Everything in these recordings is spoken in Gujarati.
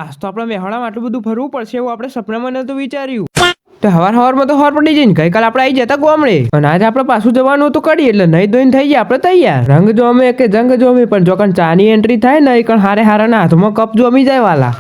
આજ તો આપણે મેહોણામાં આટલું બધું ફરવું પડશે એવું આપણે સપનામાં નતું વિચાર્યું. તો હવારમાં તો ખબર પડી જાય ને ગઈકાલ આપણે આવી જતા ગામડે અને આજે આપણે પાછું જવાનું હતું કડી એટલે નહીં ધોઈને થઈ ગયા આપણે તૈયાર. રંગ જોમે કે જંગ જોમે પણ જો કણ ચાની એન્ટ્રી થાય ને એ કણ હારે હારાના હાથમાં કપ જોમી જાય વાલા.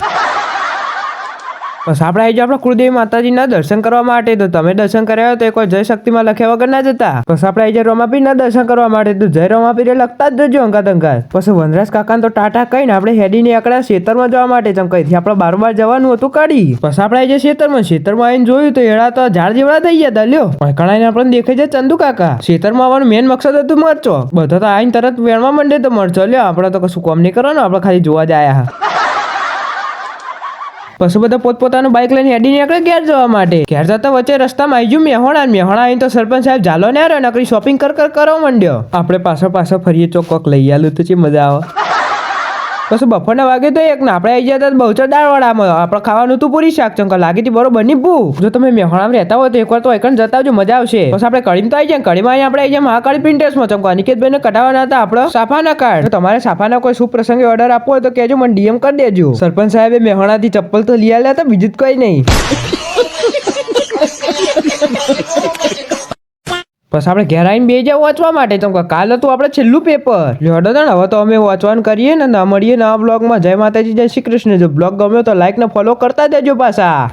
બસ આપણે આવી જાવ આપણે કુળદેવી માતાજીના દર્શન કરવા માટે. તો તમે દર્શન કર્યા હોય તો એક વાર જય શક્તિમાં લખ્યા વગર ના જતા. બસ આપણે આવી જાય રમાપીરના દર્શન કરવા માટે. તો જય રમાપીરે લખતા જ જજો અંગાત અંગાત. પછી વનરાજ કાકાને તો ટાટા કહીને આપણે હેડીને આકડા ખેતરમાં જવા માટે જેમ કઈથી આપણે બારોબાર જવાનું હતું કાઢી. પછી આપણે આવી જાય ખેતરમાં આવીને જોયું તો એડા તો ઝાડ જેવડા થઈ ગયા હતા લ્યો. કણાઈને આપણને દેખાઈ જાય ચંદુ કાકા. ખેતરમાં આવવાનું મેન મકસદ હતું મરચો. બધા તો આવીને તરત વેણવા માંડે તો મરચો લ્યો. આપણે તો કશું કોમ નહીં કરવાનું, આપણે ખાલી જોવા જ આયા. પછી બધા પોતપોતાનું બાઇક લઈને હેડીને આપણે ઘેર જવા માટે. ઘેર જતા વચ્ચે રસ્તામાં આવી ગયું મેહોણા આવીને તો સરપંચ સાહેબ ઝાલો ને આવ્યો નકરી શોપિંગ કરવા માંડ્યો. આપણે પાછો ફરીએ ચોક લઈ આલું તો મજા આવે. પછી બપોરના વાગે તો એક ને આપણે આવી જતા બહુચર દાળવાડામાં આપણે ખાવાનું હતું પૂરી શાક ચંકા લાગી હતી બરોબર ની ભૂખ. જો તમે મેહોણામાં રહેતા હોય તો એકવાર તો એકણ જતા આવજો, મજા આવશે. પછી આપણે કડીમાં તો આવી જાય. કડીમાં આપણે આવી જાય મહાકાળી પ્રિન્ટર્સમાં ચંકા અનિકેતભાઈને કઢાવવાના હતા આપણે સાફાના કાર્ડ. તમારે સાફાના કોઈ શુભ પ્રસંગે ઓર્ડર આપવો હોય તો કહેજો, મને ડીએમ કરી દેજો. સરપંચ સાહેબે મેહોણાથી ચપ્પલ તો લઈ આવ્યા હતા, બીજું જ કઈ નહીં. બસ આપણે ઘેર આવીને બે જાવ વાંચવા માટે. તો કાલ હતું આપણે છેલ્લું પેપર. હવે તો અમે વાંચવાનું કરીએ ને ના મળીએ નવા બ્લોગમાં. જય માતાજી, જય શ્રી કૃષ્ણ. જો બ્લોગ ગમ્યો તો લાઈક ને ફોલો કરતા દેજો પાછા.